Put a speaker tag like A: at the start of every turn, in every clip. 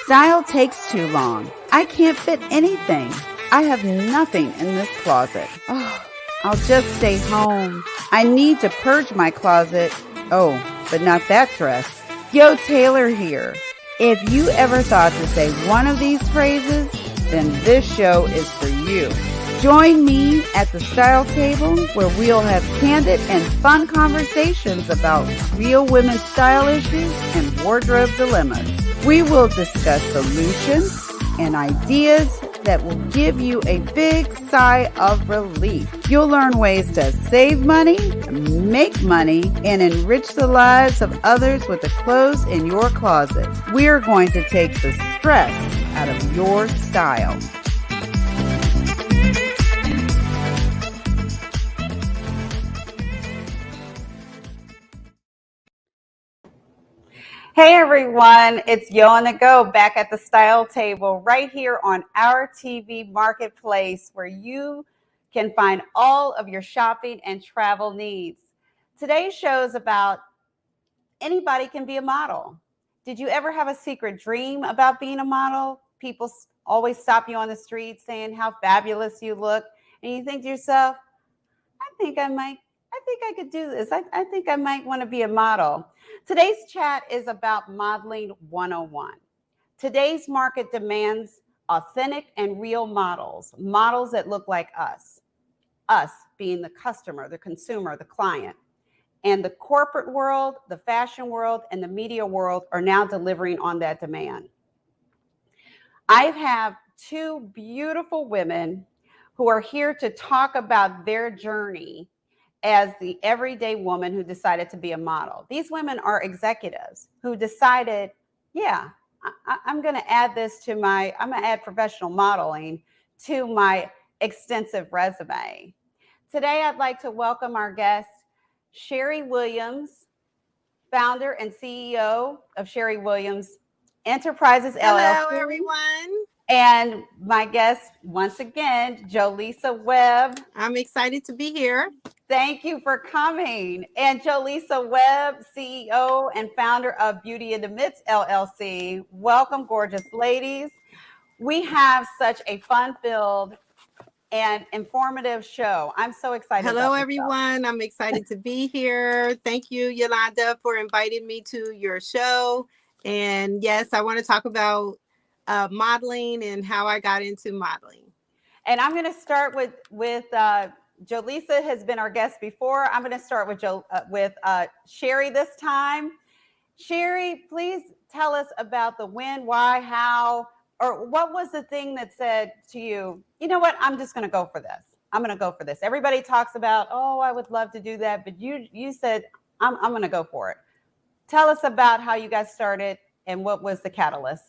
A: Style takes too long. I can't fit anything. I have nothing in this closet. Oh, I'll just stay home. I need to purge my closet. Oh, but not that dress. Yo, Taylor here. If you ever thought to say one of these phrases, then this show is for you. Join me at the Style Table, where we'll have candid and fun conversations about real women's style issues and wardrobe dilemmas. We will discuss solutions and ideas that will give you a big sigh of relief. You'll learn ways to save money, make money, and enrich the lives of others with the clothes in your closet. We're going to take the stress out of your style. Hey everyone, it's Yo on the Go back at the Style Table right here on our TV Marketplace, where you can find all of your shopping and travel needs. Today's show is about anybody can be a model. Did you ever have a secret dream about being a model? People always stop you on the street saying how fabulous you look, and you think to yourself, I think I could do this. I think I might want to be a model. Today's chat is about modeling 101. Today's market demands authentic and real models that look like us being the customer, the consumer, the client. And the corporate world, the fashion world, and the media world are now delivering on that demand. I have two beautiful women who are here to talk about their journey as the everyday woman who decided to be a model. These women are executives who decided, I'm going to add I'm going to add professional modeling to my extensive resume. Today, I'd like to welcome our guest, Sherry Williams, founder and CEO of Sherry Williams Enterprises, LLC.
B: Hello, everyone.
A: And my guest, once again, Jolisa Webb.
B: I'm excited to be here.
A: Thank you for coming. And Jolisa Webb, CEO and founder of Beauty in the Midst, LLC. Welcome, gorgeous ladies. We have such a fun-filled and informative show. I'm so excited.
B: Hello, everyone. I'm excited to be here. Thank you, Yolanda, for inviting me to your show. And yes, I want to talk about modeling and how I got into modeling.
A: And I'm going to start with Jolisa has been our guest before. I'm going to start with Sherry this time. Sherry, please tell us about the when, why, how, or what was the thing that said to you, you know what, I'm just going to go for this. I'm going to go for this. Everybody talks about, oh, I would love to do that. But you said, I'm going to go for it. Tell us about how you got started and what was the catalyst.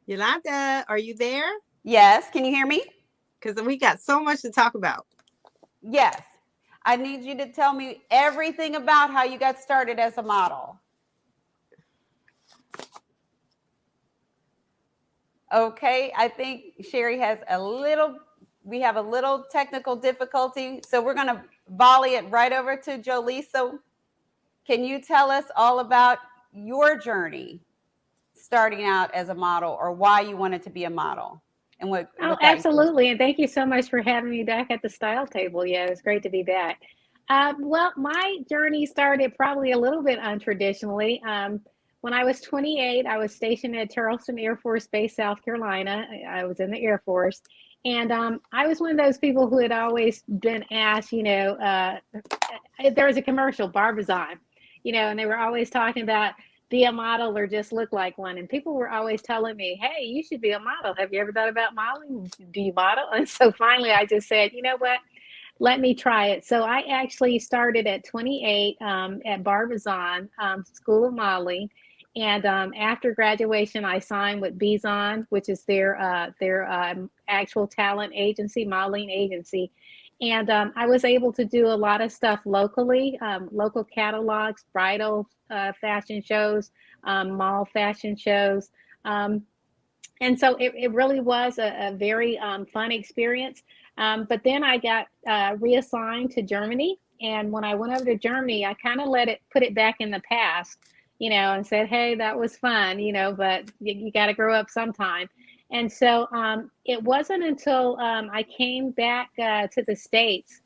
B: Yolanda, are you there?
A: Yes. Can you hear me?
B: Because we got so much to talk about.
A: Yes. I need you to tell me everything about how you got started as a model. Okay. I think Sherry has we have a little technical difficulty. So we're going to volley it right over to Jolisa. Can you tell us all about your journey starting out as a model, or why you wanted to be a model? And what
C: absolutely. And thank you so much for having me back at the Style Table. Yeah, it's great to be back. Well, my journey started probably a little bit untraditionally. When I was 28, I was stationed at Charleston Air Force Base, South Carolina. I was in the Air Force. And I was one of those people who had always been asked, there was a commercial, Barbizon, and they were always talking about be a model or just look like one. And people were always telling me, hey, you should be a model. Have you ever thought about modeling? Do you model? And so finally I just said, you know what, let me try it. So I actually started at 28 at Barbizon School of Modeling. And after graduation, I signed with Bizon, which is their actual talent agency, modeling agency. And I was able to do a lot of stuff locally, local catalogs, bridal fashion shows, mall fashion shows. And so it really was a very fun experience. But then I got reassigned to Germany. And when I went over to Germany, I kind of put it back in the past and said, hey, that was fun, but you got to grow up sometime. And so it wasn't until I came back to the States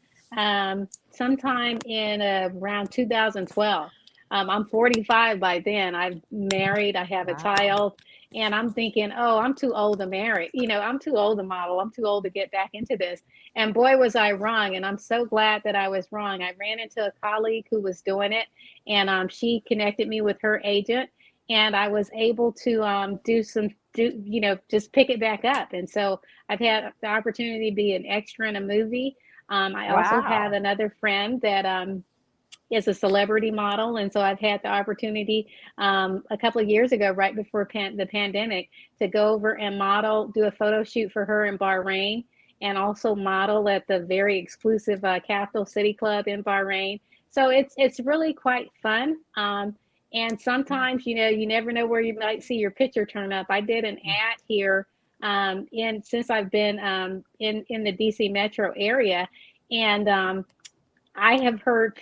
C: sometime in around 2012. I'm 45 by then. I'm married, I have a
A: Wow.
C: child, and I'm thinking, oh, I'm too old to marry. I'm too old to model. I'm too old to get back into this. And boy, was I wrong. And I'm so glad that I was wrong. I ran into a colleague who was doing it, and she connected me with her agent, and I was able to just pick it back up. And so I've had the opportunity to be an extra in a movie. I also have
A: Wow.
C: another friend that is a celebrity model, and so I've had the opportunity a couple of years ago, right before the pandemic, to go over and model, do a photo shoot for her in Bahrain, and also model at the very exclusive Capital City Club in Bahrain. So it's really quite fun. And sometimes, you never know where you might see your picture turn up. I did an ad here since I've been in the DC metro area, and I have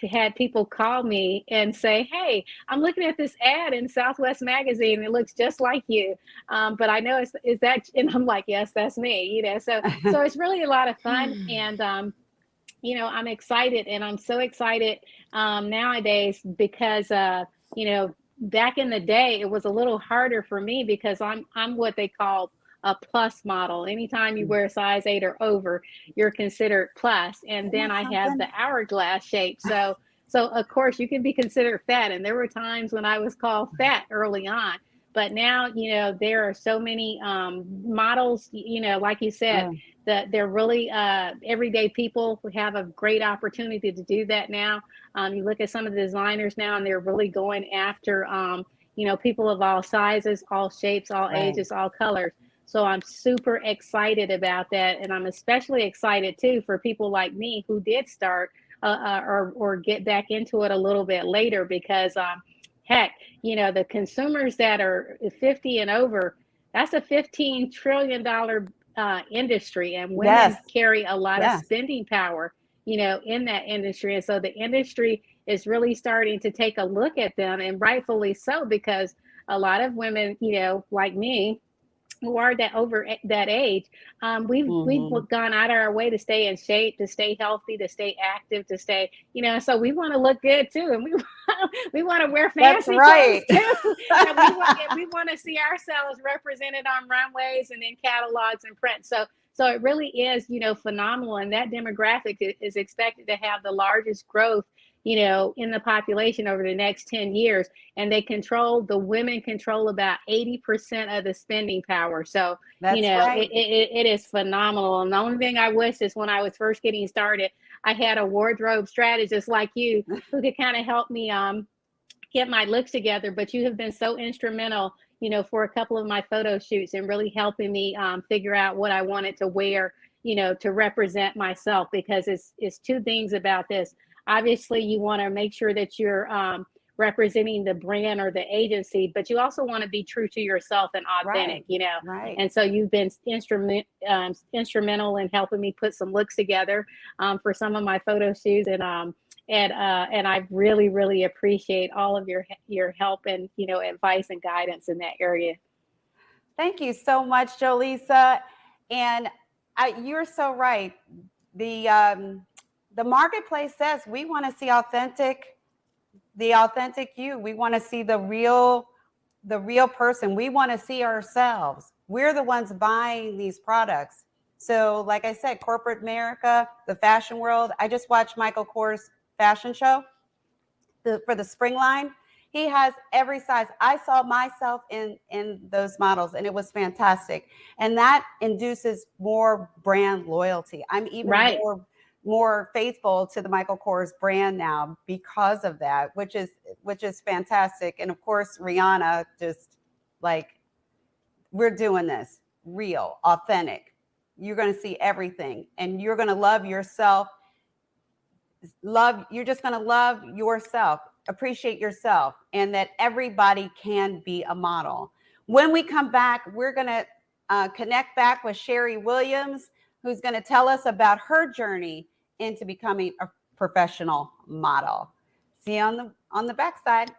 C: had people call me and say, "Hey, I'm looking at this ad in Southwest Magazine. It looks just like you, but I know is that?" And I'm like, "Yes, that's me." So it's really a lot of fun, and I'm excited, and I'm so excited nowadays because back in the day it was a little harder for me because I'm what they call a plus model. Anytime you wear a size 8 or over, you're considered plus. And
A: Isn't
C: then
A: that
C: I have
A: something?
C: the hourglass shape. So of course you can be considered fat. And there were times when I was called fat early on. But now, there are so many models, like you said,
A: Oh,
C: that they're really everyday people who have a great opportunity to do that now. You look at some of the designers now, and they're really going after, people of all sizes, all shapes, all
A: right.
C: ages, all colors. So I'm super excited about that, and I'm especially excited too for people like me who did start or get back into it a little bit later because heck, the consumers that are 50 and over, that's a $15 trillion industry, and women
A: Yes.
C: carry a lot of
A: Yes.
C: spending power, in that industry. And so the industry is really starting to take a look at them, and rightfully so, because a lot of women, like me, who are that over that age, we've
A: Hmm.
C: gone out of our way to stay in shape, to stay healthy, to stay active, to stay, so we want to look good too, and we we want to wear
A: That's
C: fancy clothes
A: right.
C: too, and we want to see ourselves represented on runways and in catalogs and print. So it really is, phenomenal, and that demographic is expected to have the largest growth, in the population over the next 10 years, and the women control about 80% of the spending power. So
A: That's right.
C: it is phenomenal. And the only thing I wish is when I was first getting started, I had a wardrobe strategist like you who could kind of help me get my looks together. But you have been so instrumental, for a couple of my photo shoots, and really helping me figure out what I wanted to wear, to represent myself, because it's two things about this. Obviously, you want to make sure that you're representing the brand or the agency, but you also want to be true to yourself and
A: Right.
C: authentic,
A: Right.
C: And so you've been instrumental in helping me put some looks together for some of my photo shoots, and I really, really appreciate all of your help and advice and guidance in that area.
A: Thank you so much, Jolisa. And you're so right. The um, the marketplace says we want to see the authentic you. We want to see the real person. We want to see ourselves. We're the ones buying these products. So, like I said, corporate America, the fashion world. I just watched Michael Kors fashion show for the spring line. He has every size. I saw myself in those models, and it was fantastic. And that induces more brand loyalty. I'm even
C: Right.
A: more faithful to the Michael Kors brand now because of that, which is fantastic. And of course, Rihanna, just like, we're doing this real, authentic. You're going to see everything, and you're going to love yourself. You're just going to love yourself, appreciate yourself, and that everybody can be a model. When we come back, we're going to connect back with Sherry Williams, who's going to tell us about her journey into becoming a professional model. See you on the backside.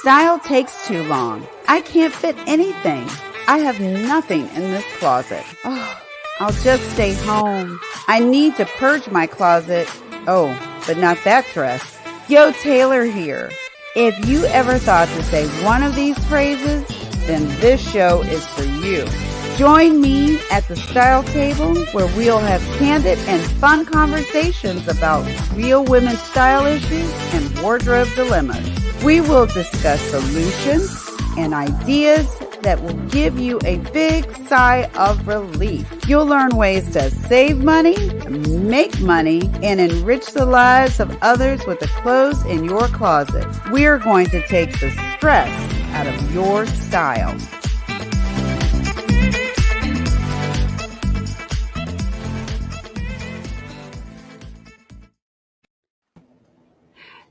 A: Style takes too long. I can't fit anything. I have nothing in this closet. Oh, I'll just stay home. I need to purge my closet. Oh, but not that dress. Yo, Taylor here. If you ever thought to say one of these phrases, then this show is for you. Join me at the Style Table, where we'll have candid and fun conversations about real women's style issues and wardrobe dilemmas. We will discuss solutions and ideas that will give you a big sigh of relief. You'll learn ways to save money, make money, and enrich the lives of others with the clothes in your closet. We're going to take the stress out of your style.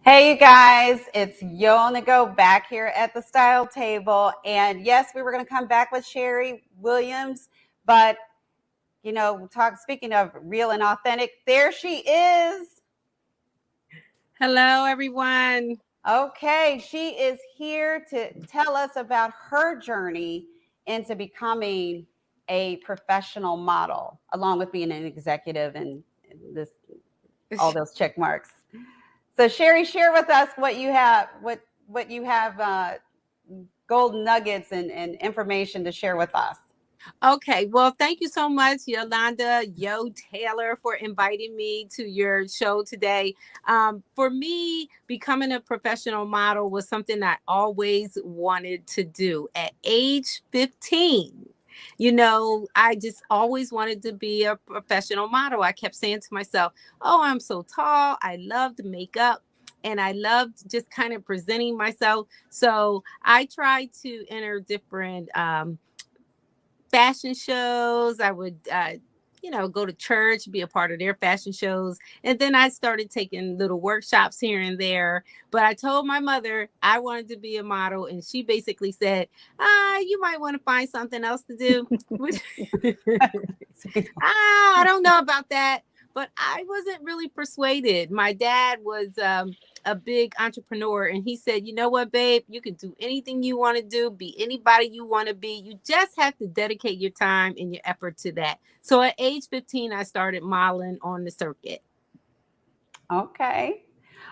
A: Hey, you guys, it's Yo on the Go back here at the Style Table. And yes, we were going to come back with Sherry Williams, but, speaking of real and authentic, there she is.
B: Hello, everyone.
A: Okay, she is here to tell us about her journey into becoming a professional model, along with being an executive and all those check marks. So Sherry, share with us what you have, golden nuggets and information to share with us.
B: Okay, well, thank you so much, Yolanda, Yo Taylor, for inviting me to your show today. For me, becoming a professional model was something I always wanted to do. At age 15, I just always wanted to be a professional model. I kept saying to myself, oh, I'm so tall. I loved makeup and I loved just kind of presenting myself. So I tried to enter different fashion shows. I would, go to church, be a part of their fashion shows. And then I started taking little workshops here and there. But I told my mother I wanted to be a model. And she basically said, you might want to find something else to do. I don't know about that. But I wasn't really persuaded. My dad was a big entrepreneur, and he said, you know what, babe, you can do anything you want to do, be anybody you want to be. You just have to dedicate your time and your effort to that. So at age 15, I started modeling on the circuit.
A: Okay.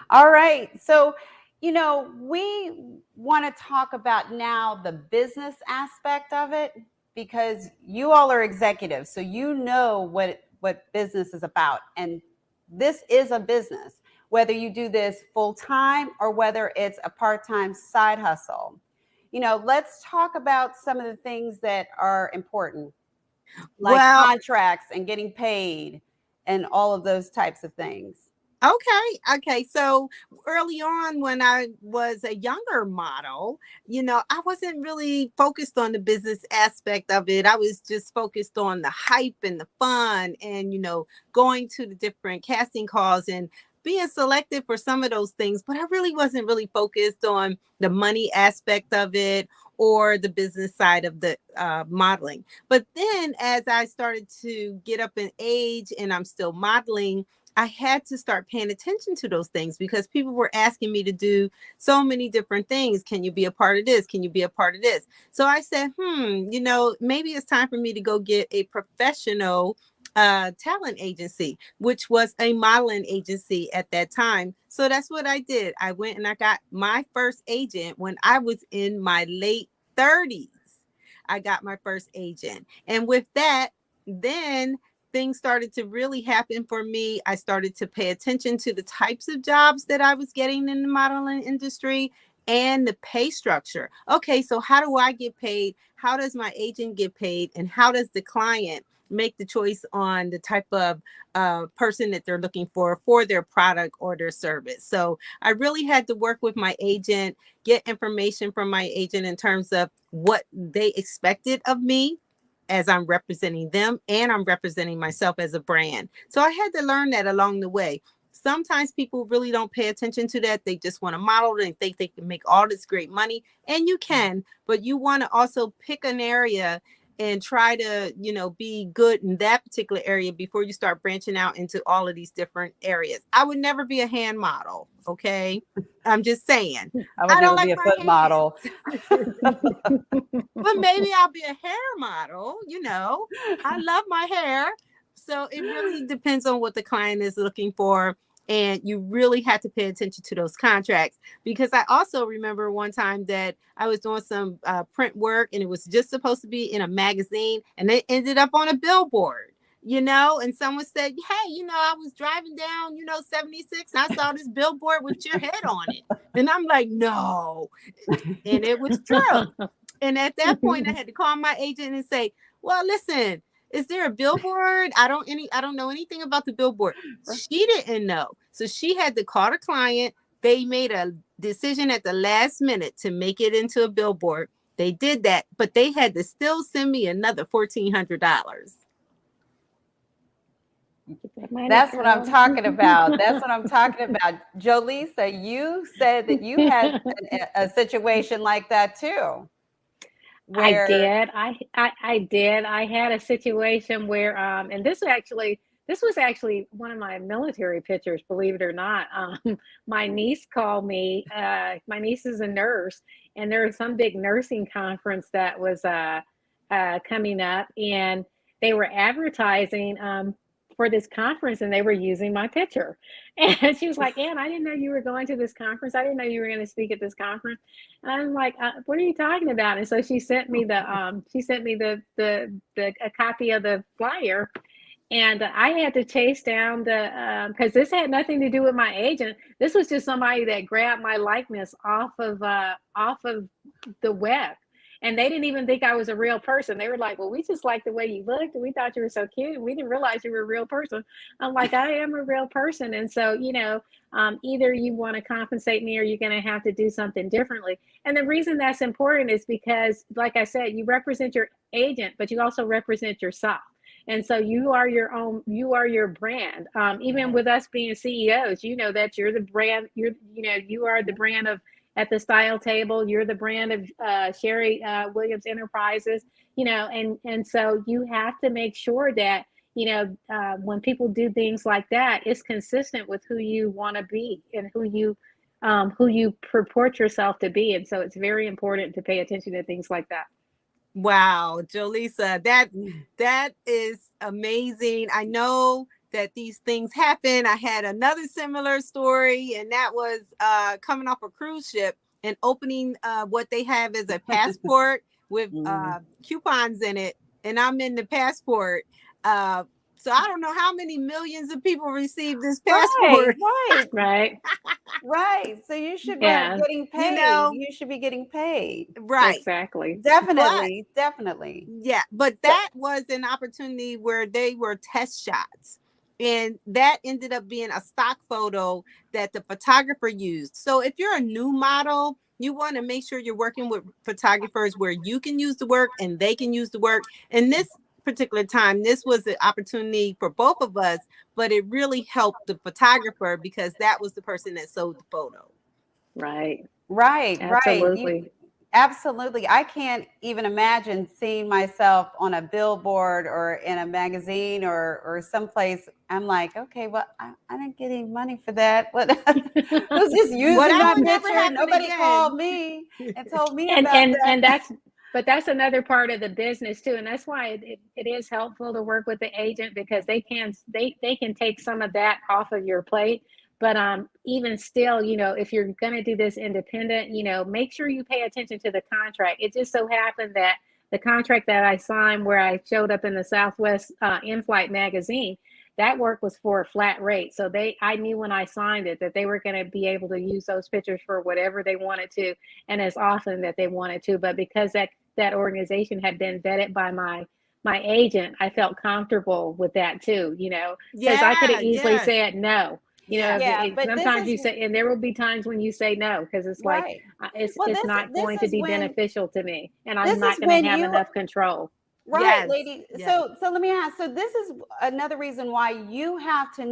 A: All right. So, we want to talk about now the business aspect of it, because you all are executives. So you know what business is about. And this is a business, whether you do this full time or whether it's a part-time side hustle. Let's talk about some of the things that are important, like contracts and getting paid and all of those types of things.
B: Okay. So early on, when I was a younger model, I wasn't really focused on the business aspect of it. I was just focused on the hype and the fun and, going to the different casting calls and being selected for some of those things. But I really wasn't really focused on the money aspect of it or the business side of the modeling. But then as I started to get up in age and I'm still modeling, I had to start paying attention to those things because people were asking me to do so many different things. Can you be a part of this? Can you be a part of this? So I said, maybe it's time for me to go get a professional talent agency, which was a modeling agency at that time. So that's what I did. I went and I got my first agent when I was in my late 30s. I got my first agent. And with that, then things started to really happen for me. I started to pay attention to the types of jobs that I was getting in the modeling industry and the pay structure. Okay, so how do I get paid? How does my agent get paid? And how does the client make the choice on the type of person that they're looking for their product or their service? So I really had to work with my agent, get information from my agent in terms of what they expected of me as I'm representing them, and I'm representing myself as a brand. So I had to learn that along the way. Sometimes people really don't pay attention to that. They just want to model and think they can make all this great money, and you can, but you want to also pick an area and try to, be good in that particular area before you start branching out into all of these different areas. I would never be a hand model. Okay. I'm just saying.
A: I would
B: I don't
A: never
B: like
A: be a
B: my
A: foot
B: hands.
A: model.
B: But maybe I'll be a hair model. I love my hair. So it really depends on what the client is looking for. And you really have to pay attention to those contracts, because I also remember one time that I was doing some print work, and it was just supposed to be in a magazine, and it ended up on a billboard, and someone said, hey, I was driving down, 76, and I saw this billboard with your head on it. And I'm like, no. And it was true. And at that point, I had to call my agent and say, well, listen, is there a billboard? I don't know anything about the billboard. She didn't know. So she had to call the client. They made a decision at the last minute to make it into a billboard. They did that, but they had to still send me another $1,400.
A: That's what I'm talking about. That's what I'm talking about. Jolisa, you said that you had a situation like that too.
C: I did. I did. I had a situation where, and this was actually one of my military pictures, believe it or not. My niece called me. My niece is a nurse, and there was some big nursing conference that was coming up, and they were advertising for this conference, and they were using my picture. And she was like, Ann, I didn't know you were going to this conference. I didn't know you were going to speak at this conference. And I'm like, what are you talking about? And so she sent me a copy of the flyer, and I had to chase down because this had nothing to do with my agent. This was just somebody that grabbed my likeness off of the web. And they didn't even think I was a real person. They were like, well, we just liked the way you looked, and we thought you were so cute. We didn't realize you were a real person. I'm like, I am a real person. And so, either you want to compensate me, or you're going to have to do something differently. And the reason that's important is because, like I said, you represent your agent, but you also represent yourself. And so you are your brand. Even with us being CEOs, that you're the brand, you are the brand of At the Style Table. You're the brand of Sherry Williams Enterprises, and so you have to make sure that, when people do things like that, it's consistent with who you want to be and who you purport yourself to be. And so it's very important to pay attention to things like that.
B: Wow, Jolisa, that is amazing. I know that these things happen. I had another similar story, and that was coming off a cruise ship and opening what they have as a passport with coupons in it, and I'm in the passport. So I don't know how many millions of people receive this passport.
A: Right. So you should be getting paid. You should be getting paid.
B: Right.
C: Exactly.
A: Definitely.
B: Yeah. But that was an opportunity where they were test shots. And that ended up being a stock photo that the photographer used. So if you're a new model, you want to make sure you're working with photographers where you can use the work and they can use the work. And this particular time, this was an opportunity for both of us, but it really helped the photographer because that was the person that sold the photo.
C: Right.
A: Absolutely. Absolutely. I can't even imagine seeing myself on a billboard or in a magazine or someplace. I'm like, okay, well, I'm not getting money for that. What? Who's just using my picture? Nobody called me and told me about that.
C: But that's another part of the business too, and that's why it is helpful to work with the agent, because they can take some of that off of your plate. But even still, if you're going to do this independent, make sure you pay attention to the contract. It just so happened that the contract that I signed, where I showed up in the Southwest In-Flight magazine, that work was for a flat rate. So I knew when I signed it that they were going to be able to use those pictures for whatever they wanted to, and as often that they wanted to. But because that organization had been vetted by my agent, I felt comfortable with that too, because I could have easily said no. But sometimes you say, and there will be times when you say no, because it's like, it's not going to be beneficial to me, and I'm not going to have enough control.
A: Right, lady. So let me ask. So this is another reason why you have to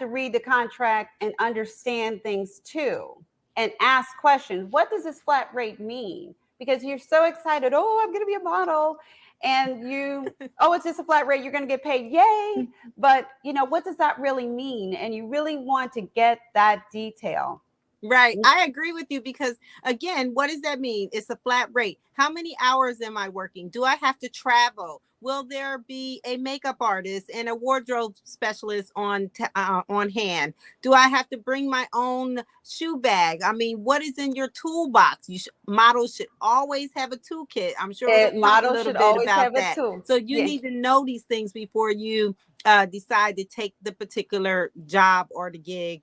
A: read the contract and understand things too, and ask questions. What does this flat rate mean? because you're so excited. Oh, I'm going to be a model. And oh, it's just a flat rate. You're going to get paid. Yay. But, what does that really mean? And you really want to get that detail.
B: Right. I agree with you because, again, what does that mean? It's a flat rate. How many hours am I working? Do I have to travel? Will there be a makeup artist and a wardrobe specialist on hand? Do I have to bring my own shoe bag? I mean, what is in your toolbox? Models should always have a toolkit. I'm sure we'll talk a little bit about that. So you need to know these things before you decide to take the particular job or the gig,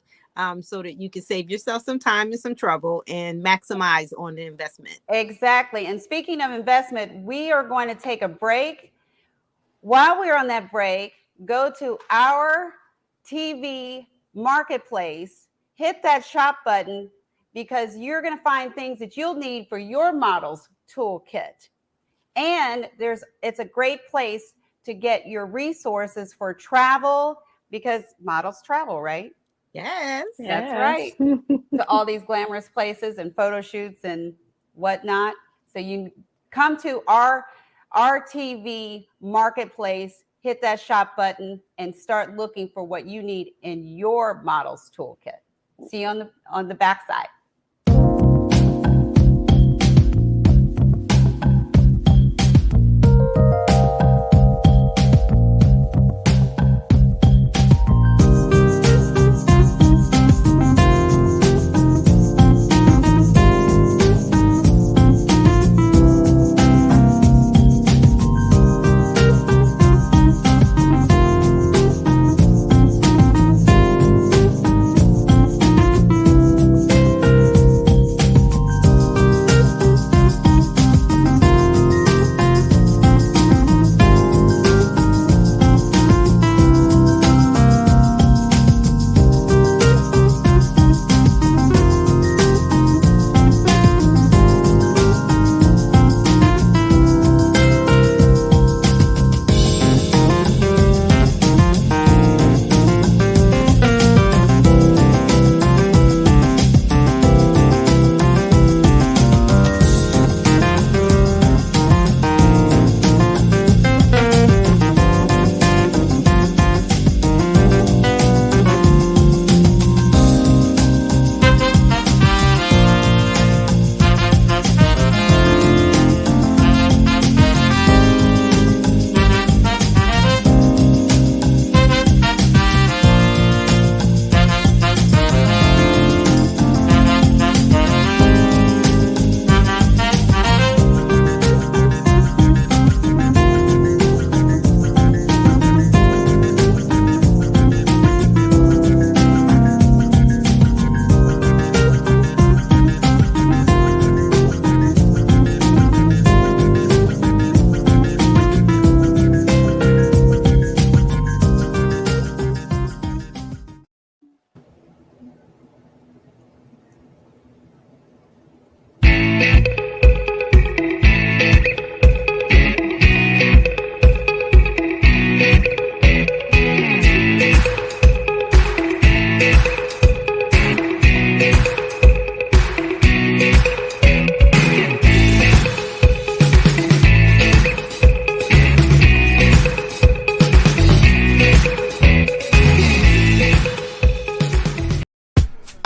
B: so that you can save yourself some time and some trouble and maximize on the investment.
A: Exactly. And speaking of investment, we are going to take a break. While we're on that break, go to our TV marketplace, hit that shop button, because you're going to find things that you'll need for your model's toolkit. And it's a great place to get your resources for travel, because models travel, right?
B: Yes.
A: That's right. To all these glamorous places and photo shoots and whatnot. So you come to our TV marketplace, hit that shop button, and start looking for what you need in your model's toolkit. See you on the backside.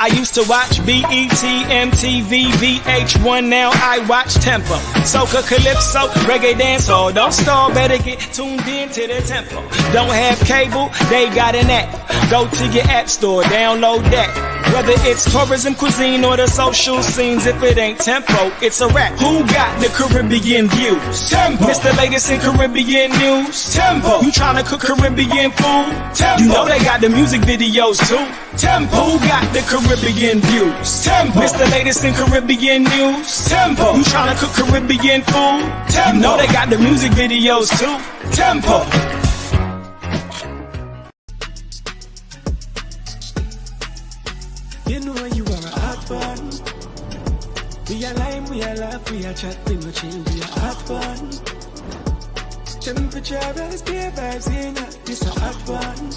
D: I used to watch BET, MTV, VH1, now I watch Tempo. Soca, Calypso, Reggae Dancehall. Don't stall, better get tuned in to the tempo. Don't have cable, they got an app. Go to your app store, download that. Whether it's tourism, cuisine, or the social scenes, if it ain't Tempo, it's a rap. Who got the Caribbean views? Tempo. It's the latest in Caribbean news. Tempo. You tryna cook Caribbean food? Tempo. You know they got the music videos too. Tempo. Who got the Caribbean views? Tempo. It's the latest in Caribbean news. Tempo. You tryna cook Caribbean food? Tempo. You know they got the music videos too. Tempo.
E: You know you are a hot one. We are lime, we are laugh, we are chat, we are chill, we are hot one. Temperature rise, beer vibes in ya, this a hot one.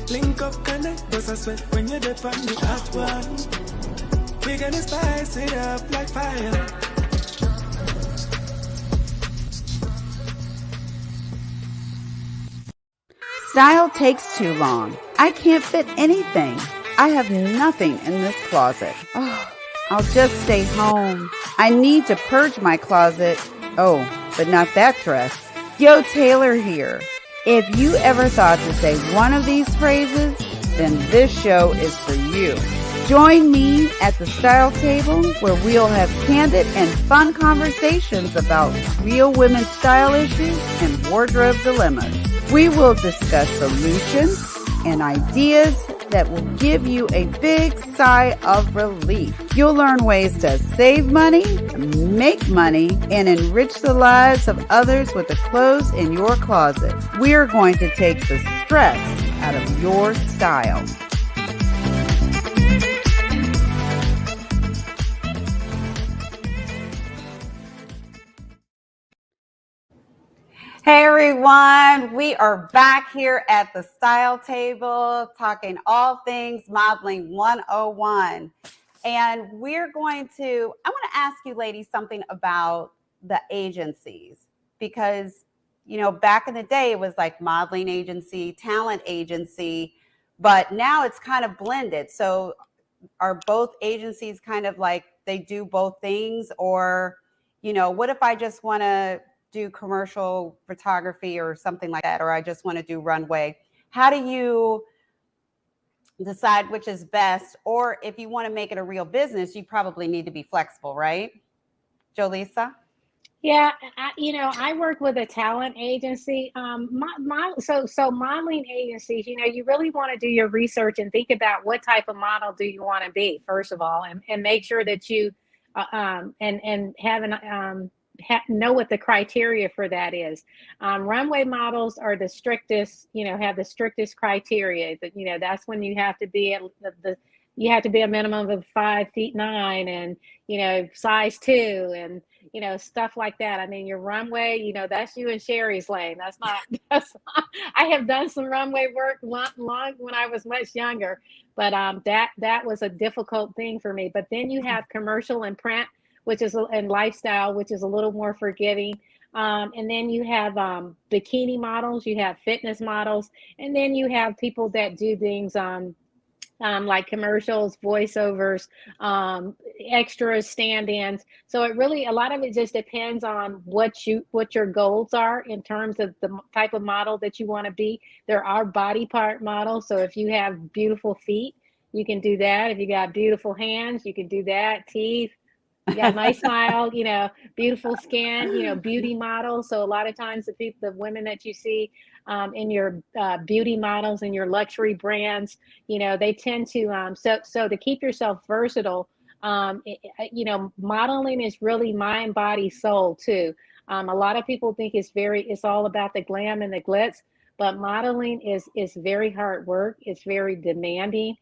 E: Link up, connect, bust a sweat when you're dead on the hot one. We gonna spice it up like fire.
A: Style takes too long. I can't fit anything. I have nothing in this closet. Oh, I'll just stay home. I need to purge my closet. Oh, but not that dress. Yo, Taylor here. If you ever thought to say one of these phrases, then this show is for you. Join me at the Style Table, where we'll have candid and fun conversations about real women's style issues and wardrobe dilemmas. We will discuss solutions and ideas that will give you a big sigh of relief. You'll learn ways to save money, make money, and enrich the lives of others with the clothes in your closet. We are going to take the stress out of your style. Hey everyone, we are back here at the Style Table talking all things modeling 101. And I want to ask you ladies something about the agencies, because, you know, back in the day it was like modeling agency, talent agency, but now it's kind of blended. So are both agencies kind of like they do both things? Or, you know, what if I just want to do commercial photography or something like that, or I just want to do runway? How do you decide which is best? Or if you want to make it a real business, you probably need to be flexible, right? Jolisa?
C: Yeah, I work with a talent agency. So modeling agencies, you really want to do your research and think about what type of model do you want to be, first of all, and make sure that you and have an know what the criteria for that is. Runway models are the strictest, have the strictest criteria. That that's when you have to be at you have to be a minimum of 5'9" and size 2 and stuff like that. I mean, your runway, that's you and Sherry's lane. That's not. I have done some runway work long when I was much younger, but that was a difficult thing for me. But then you have commercial and print, and lifestyle, which is a little more forgiving. And then you have bikini models, you have fitness models, and then you have people that do things like commercials, voiceovers, extras, stand-ins. So a lot of it just depends on what your goals are in terms of the type of model that you want to be. There are body part models. So if you have beautiful feet, you can do that. If you got beautiful hands, you can do that. Teeth. You got a nice smile, beautiful skin, beauty models. So a lot of times the women that you see in your beauty models and your luxury brands, they tend to, so to keep yourself versatile, modeling is really mind, body, soul too. A lot of people think it's all about the glam and the glitz, but modeling is very hard work. It's very demanding.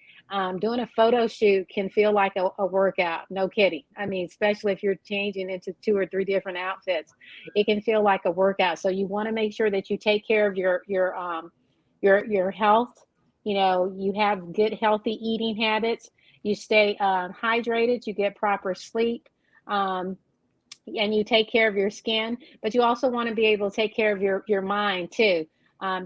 C: Doing a photo shoot can feel like a workout. No kidding. I mean, especially if you're changing into 2 or 3 different outfits, it can feel like a workout. So you want to make sure that you take care of your health. You have good, healthy eating habits. You stay hydrated. You get proper sleep. And you take care of your skin, but you also want to be able to take care of your mind too,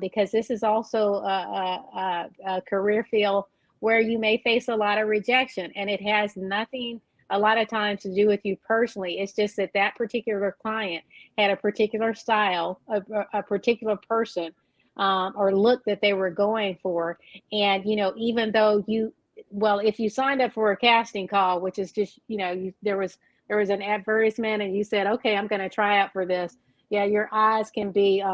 C: because this is also a career field where you may face a lot of rejection, and it has nothing a lot of times to do with you personally. It's just that particular client had a particular style, a particular person or look that they were going for. And, even though if you signed up for a casting call, which is just, there was an advertisement and you said, okay, I'm going to try out for this. Yeah, your eyes can be,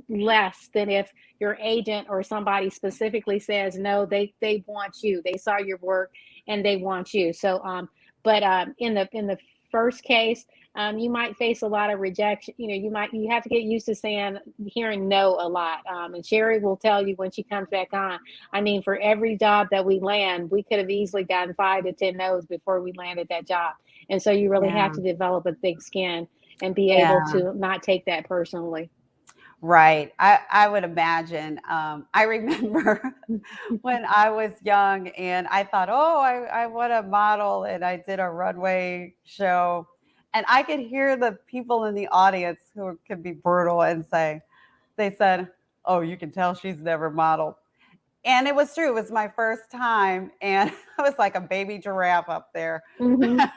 C: less than if your agent or somebody specifically says, no, they want you. They saw your work and they want you. So, but in the first case, you might face a lot of rejection. You have to get used to hearing no a lot. And Sherry will tell you when she comes back on. I mean, for every job that we land, we could have easily gotten 5 to 10 no's before we landed that job. And so you really have to develop a thick skin and be able to not take that personally.
A: Right. I would imagine. I remember when I was young and I thought, oh, I want to model, and I did a runway show, and I could hear the people in the audience who could be brutal and they said, oh, you can tell she's never modeled. And it was true. It was my first time. And I was like a baby giraffe up there.
C: Mhm.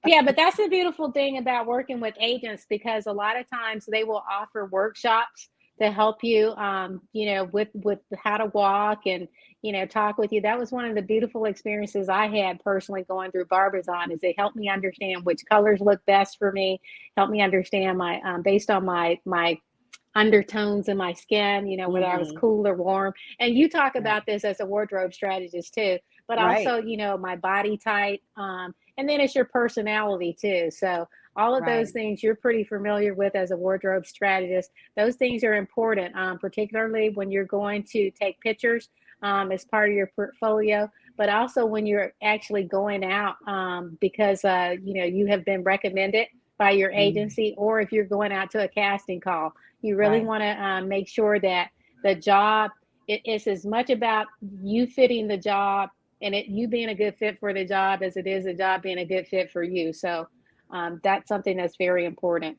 C: Yeah, but that's the beautiful thing about working with agents, because a lot of times they will offer workshops to help you, with how to walk and talk with you. That was one of the beautiful experiences I had personally going through Barbizon. Is it helped me understand which colors look best for me, helped me understand my based on my undertones in my skin, whether I was
A: Mhm.
C: cool or warm. And you talk
A: Right.
C: about this as a wardrobe strategist too, but
A: Right.
C: also, my body type. And then it's your personality too. So all of those
A: Right.
C: things you're pretty familiar with as a wardrobe strategist. Those things are important, particularly when you're going to take pictures as part of your portfolio, but also when you're actually going out, because you have been recommended by your
A: Mhm.
C: agency, or if you're going out to a casting call, you really
A: Right.
C: want to make sure that the job is as much about you fitting the job and you being a good fit for the job as it is a job being a good fit for you. So that's something that's very important.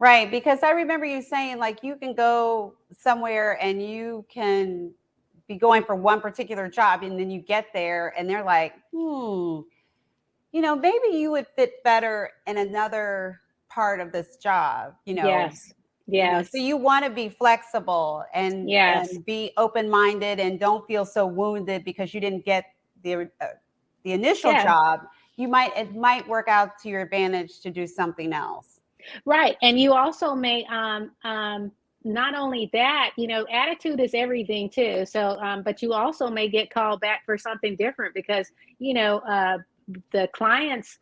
A: Right. Because I remember you saying, like, you can go somewhere and you can be going for one particular job, and then you get there and they're like, maybe you would fit better in another part of this job,
C: Yes.
A: so
C: Yes.
A: you want to be flexible and
C: Yes.
A: be open-minded and don't feel so wounded because you didn't get the initial
C: Yeah.
A: job. It might work out to your advantage to do something else.
C: Right. And you also may not only that, attitude is everything too. So but you also may get called back for something different because, the clients,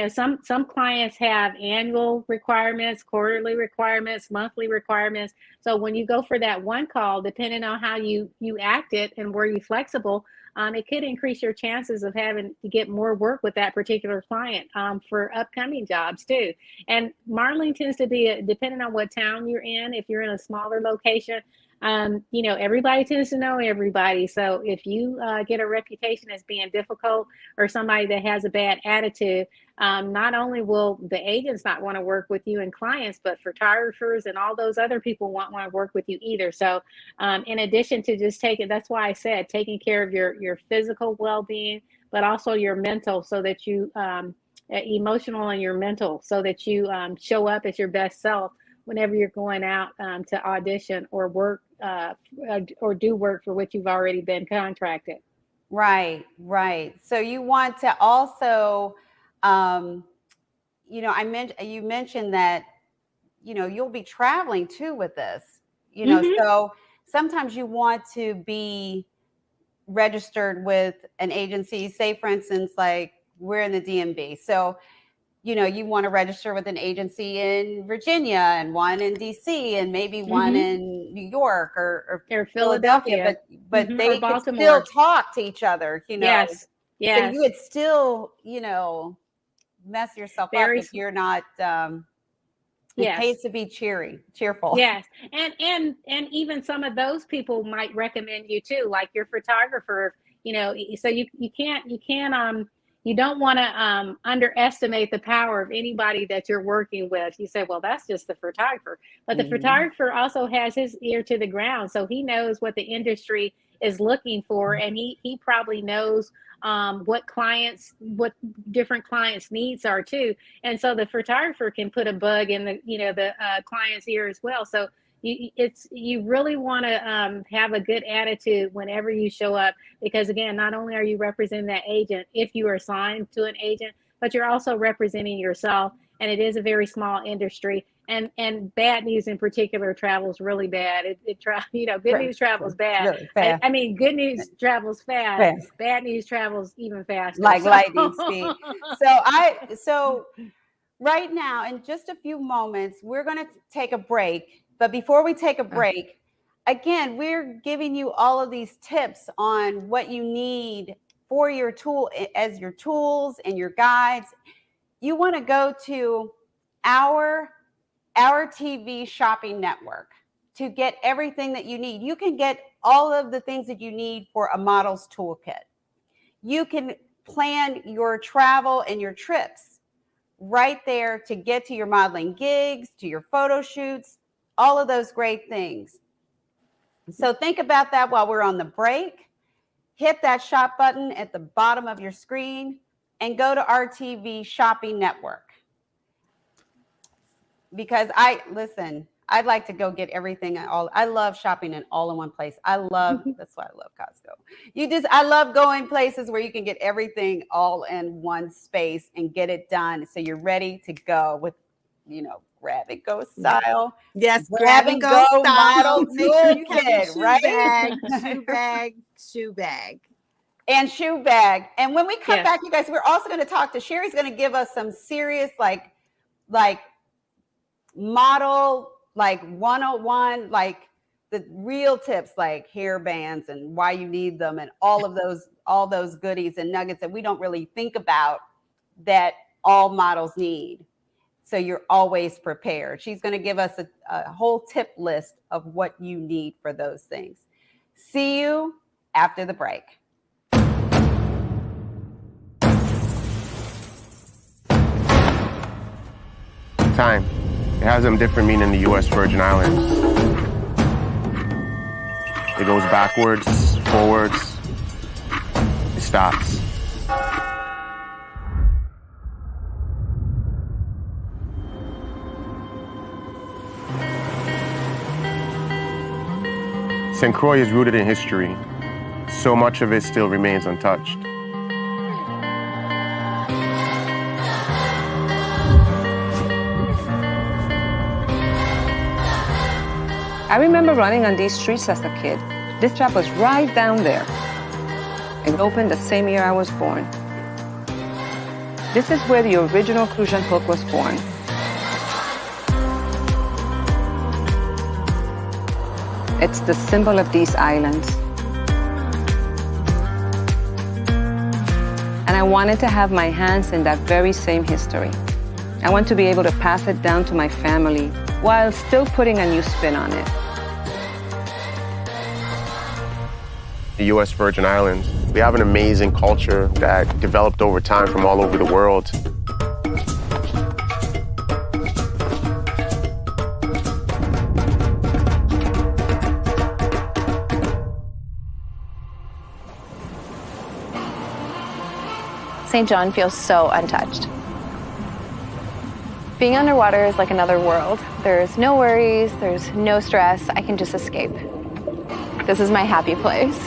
C: some clients have annual requirements, quarterly requirements, monthly requirements. So when you go for that one call, depending on how you acted and were you flexible, it could increase your chances of having to get more work with that particular client for upcoming jobs too. And Marlene tends to be, depending on what town you're in, if you're in a smaller location, everybody tends to know everybody. So if you get a reputation as being difficult or somebody that has a bad attitude, not only will the agents not want to work with you and clients, but photographers and all those other people won't want to work with you either. So in addition to just that's why I said taking care of your physical well-being, but also your mental, so that you emotional and your mental, so that you show up as your best self whenever you're going out to audition or work or do work for which you've already been contracted.
A: Right, right. So you want to also, um, you mentioned that, you'll be traveling too with this,
C: Hmm.
A: so sometimes you want to be registered with an agency. Say, for instance, like we're in the DMV. So, you want to register with an agency in Virginia and one in DC and maybe one
C: Hmm.
A: in New York or
C: Or
A: Philadelphia,
C: Philadelphia.
A: but
C: Or
A: they could still
C: Baltimore.
A: talk to each other,
C: Yes.
A: so you
C: Yes.
A: would still, mess yourself up
C: Very.
A: if you're not. It
C: Yes.
A: pays to be cheerful.
C: Yes. And even some of those people might recommend you too, like your photographer, so you don't want to underestimate the power of anybody that you're working with. You say, well, that's just the photographer, but the
A: Mhm.
C: photographer also has his ear to the ground, so he knows what the industry is looking for, and he probably knows what different clients needs are too. And so the photographer can put a bug in the client's ear as well. So you really want to have a good attitude whenever you show up, because again, not only are you representing that agent if you are assigned to an agent, but you're also representing yourself. And it is a very small industry, and bad news in particular travels really bad. Good news travels bad.
A: Really fast,
C: I mean, good news travels fast.
A: fast,
C: Bad news travels even faster.
A: like
C: So
A: lightning speed. So right now, in just a few moments, we're going to take a break. But before we take a break, again, we're giving you all of these tips on what you need for your tool as your tools and your guides. You want to go to our TV shopping network to get everything that you need. You can get all of the things that you need for a model's toolkit. You can plan your travel and your trips right there to get to your modeling gigs, to your photo shoots, all of those great things. So think about that while we're on the break. Hit that shop button at the bottom of your screen and go to RTV Shopping Network. Because I'd like to go get everything. I love shopping in all in one place. That's why I love Costco. I love going places where you can get everything all in one space and get it done. So you're ready to go with, grab and go style.
B: Yes, grab and go style.
A: Model
B: Make sure you have your
A: toolkit,
B: shoe
A: right?
B: bag, shoe bag, shoe bag.
A: And shoe bag. And when we come
C: Yes.
A: back, you guys, we're also going to talk to Sherry's going to give us some serious like model 101, like the real tips, like hair bands and why you need them and all those goodies and nuggets that we don't really think about that all models need. So you're always prepared. She's going to give us a whole tip list of what you need for those things. See you after the break.
F: Time. It has a different meaning in the U.S. Virgin Islands. It goes backwards, forwards, it stops. St. Croix is rooted in history. So much of it still remains untouched.
G: I remember running on these streets as a kid. This shop was right down there. It opened the same year I was born. This is where the original Crucian hook was born. It's the symbol of these islands. And I wanted to have my hands in that very same history. I want to be able to pass it down to my family while still putting a new spin on it.
F: The U.S. Virgin Islands, we have an amazing culture that developed over time from all over the world.
H: St. John feels so untouched. Being underwater is like another world. There's no worries, there's no stress. I can just escape. This is my happy place.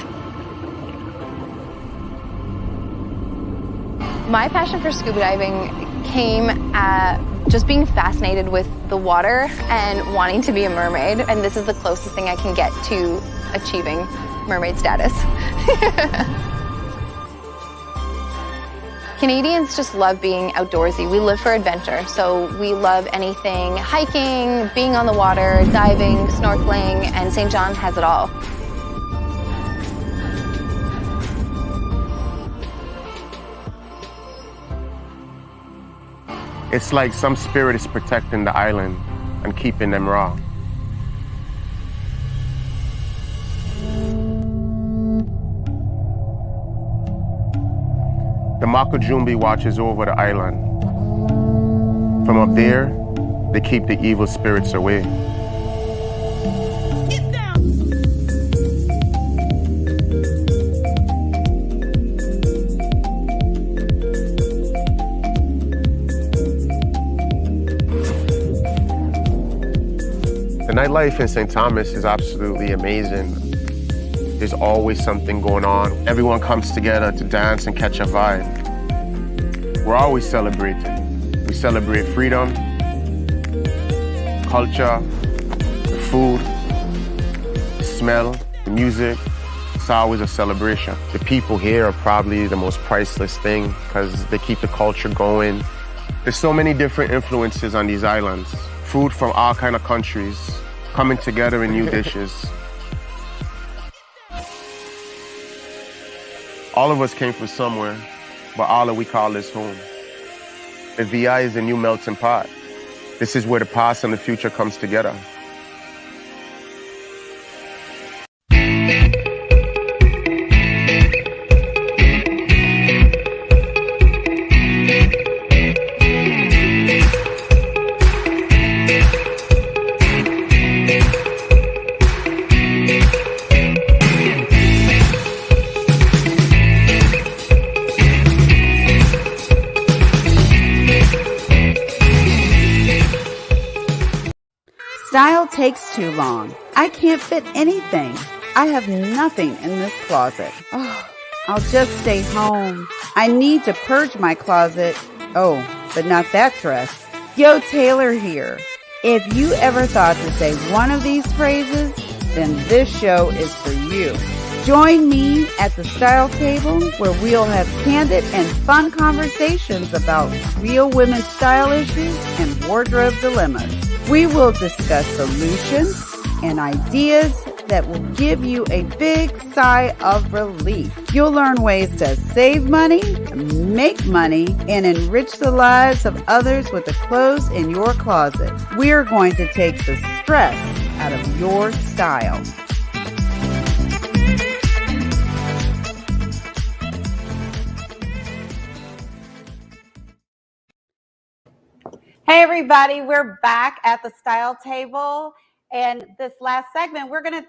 H: My passion for scuba diving came at just being fascinated with the water and wanting to be a mermaid. And this is the closest thing I can get to achieving mermaid status. Canadians just love being outdoorsy. We live for adventure, so we love anything hiking, being on the water, diving, snorkeling, and St. John has it all.
F: It's like some spirit is protecting the island and keeping them raw. The Makujumbi watches over the island. From up there, they keep the evil spirits away. The nightlife in St. Thomas is absolutely amazing. There's always something going on. Everyone comes together to dance and catch a vibe. We're always celebrating. We celebrate freedom, culture, the food, the smell, the music. It's always a celebration. The people here are probably the most priceless thing because they keep the culture going. There's so many different influences on these islands. Food from all kinds of countries coming together in new dishes. All of us came from somewhere, but all that we call this home. The VI is a new melting pot. This is where the past and the future comes together.
A: takes too long. I can't fit anything. I have nothing in this closet. Oh, I'll just stay home. I need to purge my closet. Oh, but not that dress. Yo Taylor here. If you ever thought to say one of these phrases, then this show is for you. Join me at the Style Table, where we'll have candid and fun conversations about real women's style issues and wardrobe dilemmas. We will discuss solutions and ideas that will give you a big sigh of relief. You'll learn ways to save money, make money, and enrich the lives of others with the clothes in your closet. We're going to take the stress out of your style. Hey everybody, we're back at the Style Table, and this last segment we're going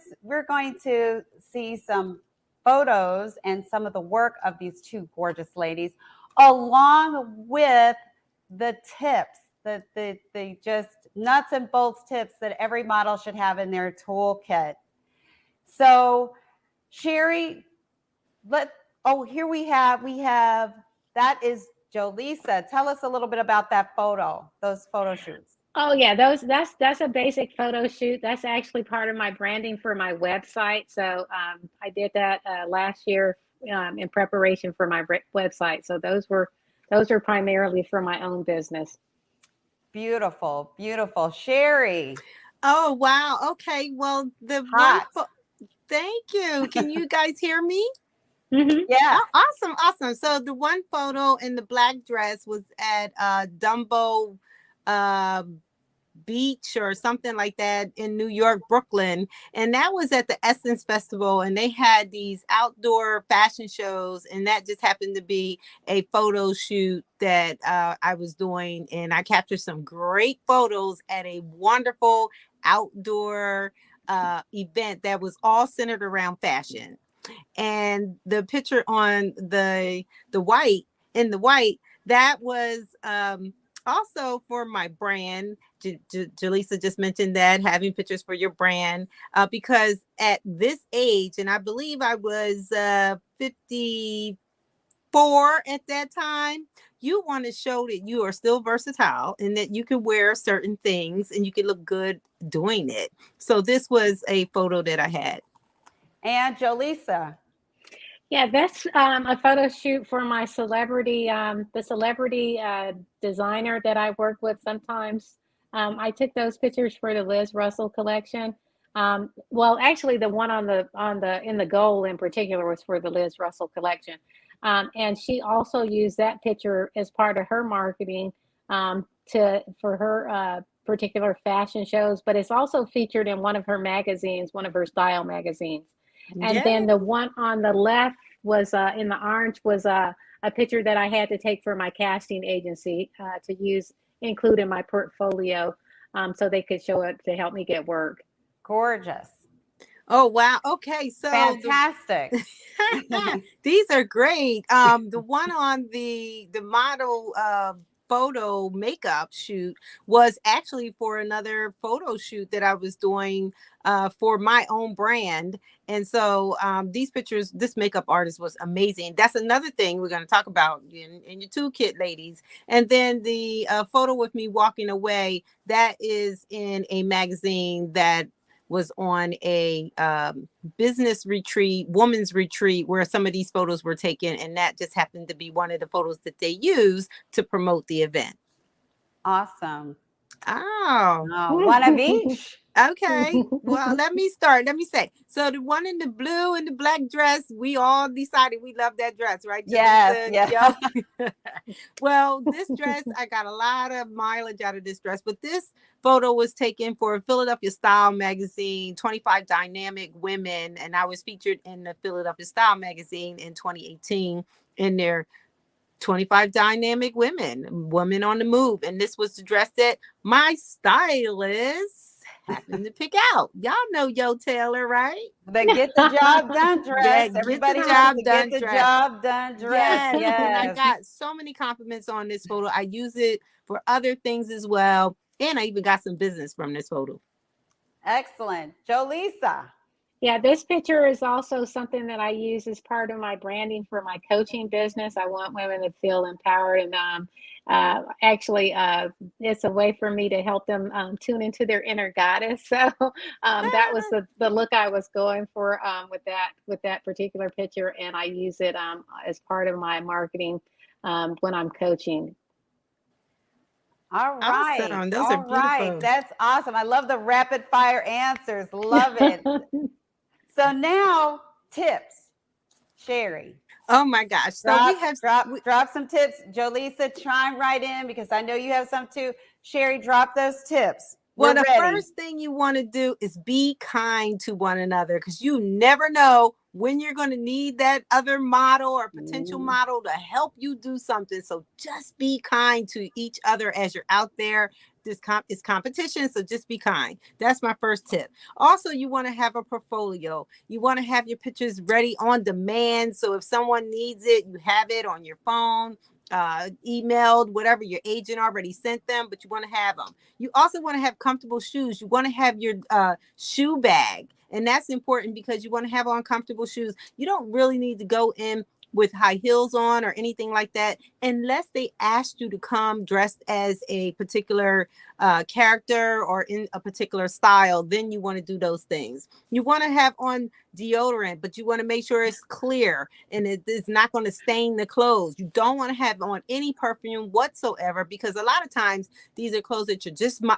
A: to see some photos and some of the work of these two gorgeous ladies, along with the tips, the just nuts and bolts tips that every model should have in their toolkit. So, Sherry, here we have that is Jolisa. Tell us a little bit about that photo, those photo shoots.
C: Oh yeah, that's a basic photo shoot. That's actually part of my branding for my website. So I did that last year in preparation for my website. So those were primarily for my own business.
A: Beautiful, beautiful. Sherry.
B: Oh wow. Okay. Well, thank you. Can you guys hear me?
C: Mm-hmm.
A: Yeah.
B: Oh, awesome. So the one photo in the black dress was at Dumbo Beach or something like that in New York, Brooklyn. And that was at the Essence Festival. And they had these outdoor fashion shows. And that just happened to be a photo shoot that I was doing. And I captured some great photos at a wonderful outdoor event that was all centered around fashion. And the picture on the white, that was also for my brand. Jolisa just mentioned that, having pictures for your brand, because at this age, and I believe I was 54 at that time, you want to show that you are still versatile and that you can wear certain things and you can look good doing it. So this was a photo that I had.
A: And Jolisa.
C: Yeah, that's a photo shoot for my celebrity, the celebrity designer that I work with sometimes. I took those pictures for the Liz Russell collection. Well, actually, the one in the gold in particular was for the Liz Russell collection, and she also used that picture as part of her marketing for her particular fashion shows. But it's also featured in one of her magazines, one of her style magazines. And then the one on the left was in the orange was a picture that I had to take for my casting agency to include in my portfolio so they could show it to help me get work.
A: Gorgeous.
B: Oh, wow. Okay. So
A: fantastic.
B: These are great. The one on the model photo makeup shoot was actually for another photo shoot that I was doing for my own brand. And so these pictures, this makeup artist was amazing. That's another thing we're going to talk about in your toolkit, ladies. And then the photo with me walking away, that is in a magazine that was on a business retreat, woman's retreat, where some of these photos were taken. And that just happened to be one of the photos that they used to promote the event.
A: Awesome.
B: Oh,
A: one of each.
B: Okay. Well, let me say. So the one in the blue and the black dress, we all decided we love that dress, right?
A: Yes. Yeah.
B: Well, this dress, I got a lot of mileage out of this dress, but this photo was taken for Philadelphia Style magazine, 25 Dynamic Women, and I was featured in the Philadelphia Style magazine in 2018 in their 25 Dynamic Women on the Move. And this was the dress that my stylist happened to pick out. Y'all know Yo Taylor, right?
A: The get the job done dress.
B: Yeah,
A: Everybody
B: get the job done
A: get the
B: dress.
A: job done dress.
B: Yes. And I got so many compliments on this photo. I use it for other things as well. And I even got some business from this photo.
A: Excellent. Jolisa.
C: Yeah, this picture is also something that I use as part of my branding for my coaching business. I want women to feel empowered, and actually, it's a way for me to help them tune into their inner goddess. So that was the look I was going for with that particular picture, and I use it as part of my marketing when I'm coaching.
A: All right.
B: Awesome. Those
A: All
B: are
A: right.
B: beautiful.
A: That's awesome. I love the rapid fire answers. Love it. So now tips, Sherry.
B: Oh my gosh. So
A: Drop,
B: we have
A: drop some tips. Jolisa, chime right in because I know you have some too. Sherry, drop those tips.
B: Well,
A: We're
B: the
A: ready.
B: first thing you want to do is be kind to one another, because you never know when you're going to need that other model or potential model to help you do something. So just be kind to each other as you're out there. It's competition, so just be kind. That's my first tip. Also, you want to have a portfolio. You want to have your pictures ready on demand. So if someone needs it, you have it on your phone, emailed, whatever your agent already sent them, but you want to have them. You also want to have comfortable shoes. You want to have your shoe bag. And that's important because you want to have on comfortable shoes. You don't really need to go in with high heels on or anything like that, unless they asked you to come dressed as a particular character or in a particular style. Then you want to do those things. You want to have on deodorant, but you want to make sure it's clear and it is not going to stain the clothes. You don't want to have on any perfume whatsoever, because a lot of times these are clothes that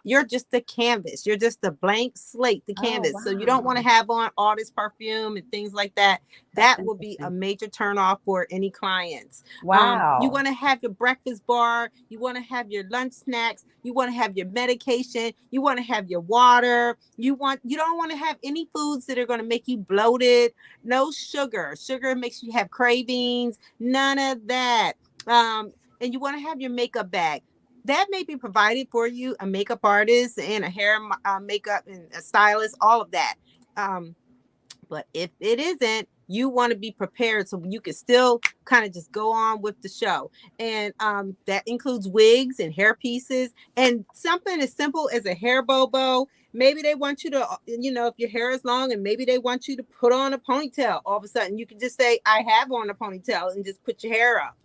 B: you're just the canvas. You're just the blank slate, the canvas.
C: wow.
B: So you don't want to have on all this perfume and things like that. That will be a major turn off for any clients.
A: Wow.
B: You want to have your breakfast bar. You want to have your lunch snacks. You want to have your medication. You want to have your water. You don't want to have any foods that are going to make you bloated. No sugar. Sugar makes you have cravings. None of that. And you want to have your makeup bag. That may be provided for you, a makeup artist and a hair makeup and a stylist, all of that. But if it isn't, you want to be prepared so you can still kind of just go on with the show. And that includes wigs and hair pieces and something as simple as a hair bobo. Maybe they want you to, if your hair is long and maybe they want you to put on a ponytail. All of a sudden you can just say, I have on a ponytail, and just put your hair up,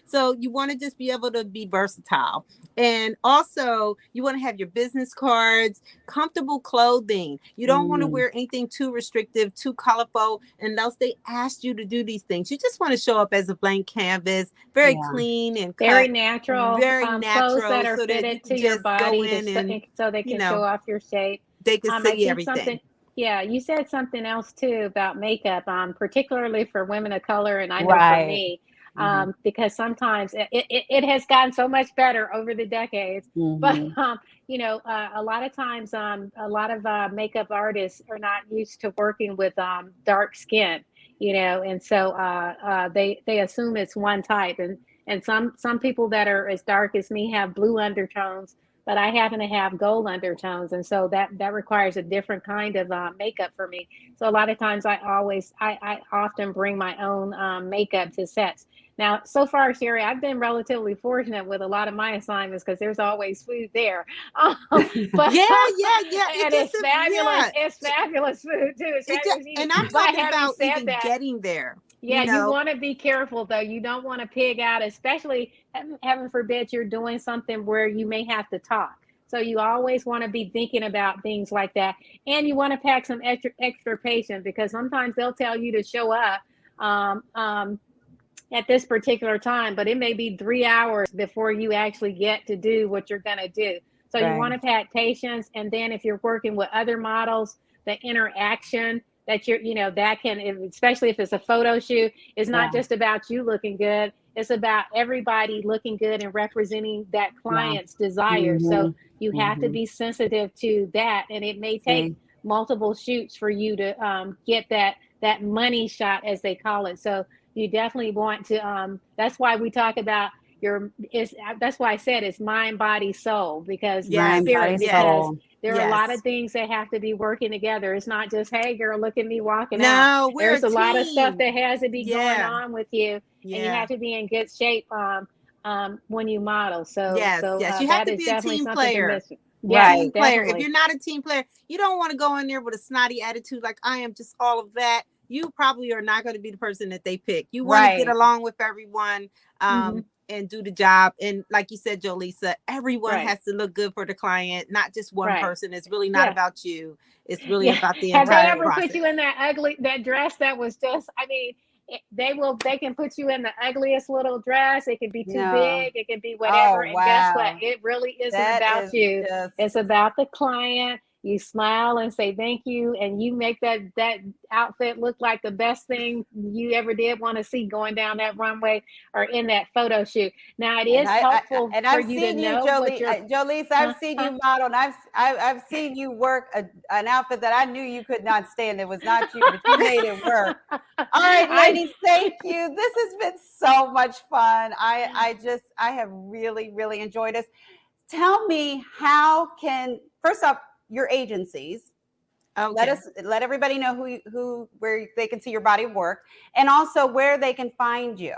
B: So you want to just be able to be versatile. And also you want to have your business cards, comfortable clothing. You don't want to wear anything too restrictive, too colorful, unless they asked you to do these things. You just want to show up as a blank canvas, very clean and
C: very
B: cut,
C: natural,
B: very
C: clothes
B: natural,
C: that are
B: so that
C: fitted
B: you
C: to
B: can
C: your
B: just go
C: body
B: in
C: so they can show off your shape.
B: They can
C: I
B: see
C: think
B: everything.
C: Yeah, you said something else too about makeup, particularly for women of color, and I know for
A: Right.
C: me, because sometimes it has gotten so much better over the decades. But a lot of times, a lot of makeup artists are not used to working with dark skin, and so they assume it's one type, and some people that are as dark as me have blue undertones, but I happen to have gold undertones, and so that requires a different kind of makeup for me. So a lot of times I often bring my own makeup to sets. Now, so far, Sherry, I've been relatively fortunate with a lot of my assignments because there's always food there. But
B: Yeah.
C: and it's fabulous. It's fabulous food too. It's fabulous eating.
B: And I'm
C: But
B: talking
C: having
B: about
C: said
B: even
C: that,
B: getting there.
C: yeah, you want to be careful though. You don't want to pig out, especially heaven forbid you're doing something where you may have to talk. So you always want to be thinking about things like that, and you want to pack some extra patience, because sometimes they'll tell you to show up at this particular time, but it may be 3 hours before you actually get to do what you're going to do. So you want to pack patience, and then if you're working with other models, the interaction that that can, especially if it's a photo shoot, is not just about you looking good. It's about everybody looking good and representing that client's desire. So you have to be sensitive to that, and it may take multiple shoots for you to get that money shot, as they call it. So you definitely want to. That's why we talk about that's why I said it's mind, body, soul, because spirit. Because there are a lot of things that have to be working together. It's not just, hey, girl, look at me walking out. There's a lot of stuff that has to be going on with you, and you have to be in good shape when you model. So
B: you have
C: that
B: to
C: is
B: be a
C: definitely
B: team
C: something
B: player.
C: to miss. Yeah,
B: Team player. If
C: definitely.
B: you're not a team player, you don't want to go in there with a snotty attitude like I am just all of that. You probably are not going to be the person that they pick. You want to get
A: Right.
B: along with everyone and do the job. And like you said, Jolisa, everyone
C: Right.
B: has to look good for the client, not just one
C: Right.
B: person. It's really not
C: Yeah.
B: about you. It's really
C: Yeah.
B: about the
C: Have they
B: entire
C: ever
B: process.
C: put you in that dress that was just, I mean, they can put you in the ugliest little dress. It could be too
A: No.
C: big. It could be whatever.
A: Oh,
C: And guess what?
A: wow.
C: It really isn't
A: That
C: about
A: is
C: you.
A: just
C: It's about the client. You smile and say thank you, and you make that outfit look like the best thing you ever did want to see going down that runway or in that photo shoot. Now it is helpful
A: and
C: for
A: I've
C: you to
A: seen you,
C: know what you're.
A: Jolise. I've seen you model, and I've seen you work an outfit that I knew you could not stand. It was not you, but you made it work. All right, ladies, thank you. This has been so much fun. I have really, really enjoyed this. Tell me, how can, first off, your agencies.
B: Okay.
A: Let everybody know where they can see your body of work, and also where they can find you,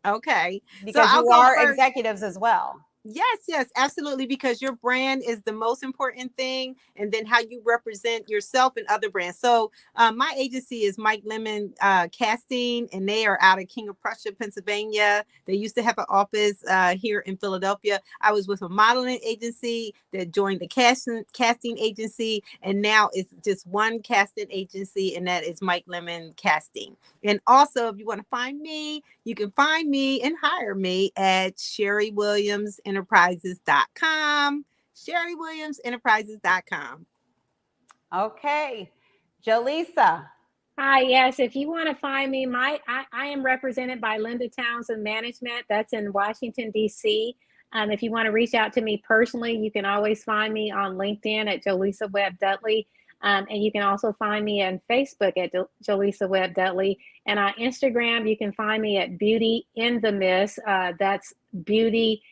B: Okay.
A: because
B: I'll
A: you
B: go
A: are
B: first.
A: executives as well.
B: Yes, absolutely. Because your brand is the most important thing, and then how you represent yourself and other brands. So my agency is Mike Lemon Casting, and they are out of King of Prussia, Pennsylvania. They used to have an office here in Philadelphia. I was with a modeling agency that joined the casting agency, and now it's just one casting agency, and that is Mike Lemon Casting. And also, if you want to find me, you can find me and hire me at SherryWilliamsEnterprises.com. SherryWilliamsEnterprises.com.
A: Okay, Jolisa.
C: Hi, yes. If you want to find me, I am represented by Linda Townsend Management. That's in Washington, D.C. If you want to reach out to me personally, you can always find me on LinkedIn at Jolisa Webb Dudley. And you can also find me on Facebook at Jolisa Webb Dudley. And on Instagram, you can find me at Beauty in the Mist. That's Beauty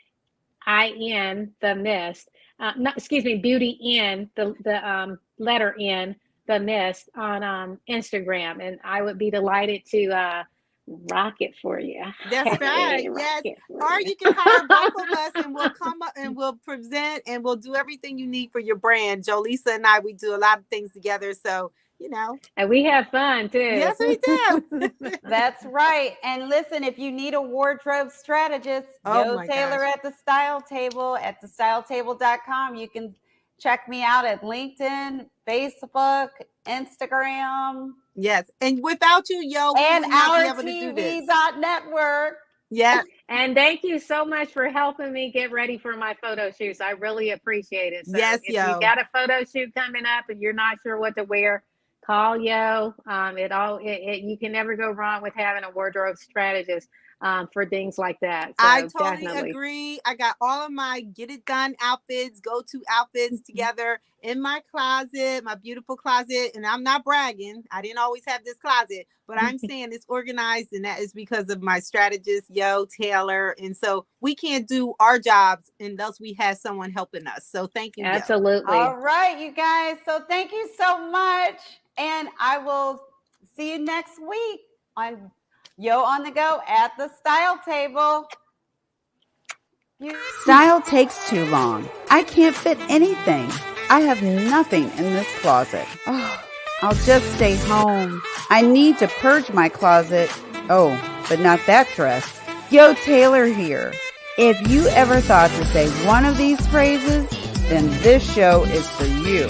C: in the Mist. Beauty in the letter N, the Mist on Instagram. And I would be delighted to rock it for you.
B: That's right.
C: Rock
B: Yes.
C: it for
B: Or
C: you.
B: you can hire both of us, and we'll come up and we'll present and we'll do everything you need for your brand. Jolisa and I, we do a lot of things together. So,
C: And we have fun too.
B: Yes, we do.
A: That's right. And listen, if you need a wardrobe strategist,
B: Oh
A: Yo Taylor at the Style Table at thestyletable.com. You can check me out at LinkedIn, Facebook, Instagram.
B: Yes. And without you, Yo, we
A: and
B: would not
A: our
B: be able to do this.
A: TV.network.
B: Yeah.
C: And thank you so much for helping me get ready for my photo shoots. I really appreciate it. So
B: Yes,
C: if
B: Yo.
C: you got a photo shoot coming up and you're not sure what to wear, call Yo. You can never go wrong with having a wardrobe strategist for things like that. So
B: I totally
C: definitely.
B: agree. I got all of my get it done outfits, go-to outfits together in my closet, my beautiful closet. And I'm not bragging. I didn't always have this closet, but I'm saying it's organized, and that is because of my strategist, Yo Taylor. And so we can't do our jobs unless we have someone helping us. So thank you, Yo.
C: Absolutely.
A: All right, you guys. So thank you so much. And I will see you next week on Yo on the Go at the Style Table. Style takes too long. I can't fit anything. I have nothing in this closet. Oh, I'll just stay home. I need to purge my closet. Oh, but not that dress. Yo Taylor here. If you ever thought to say one of these phrases, then this show is for you.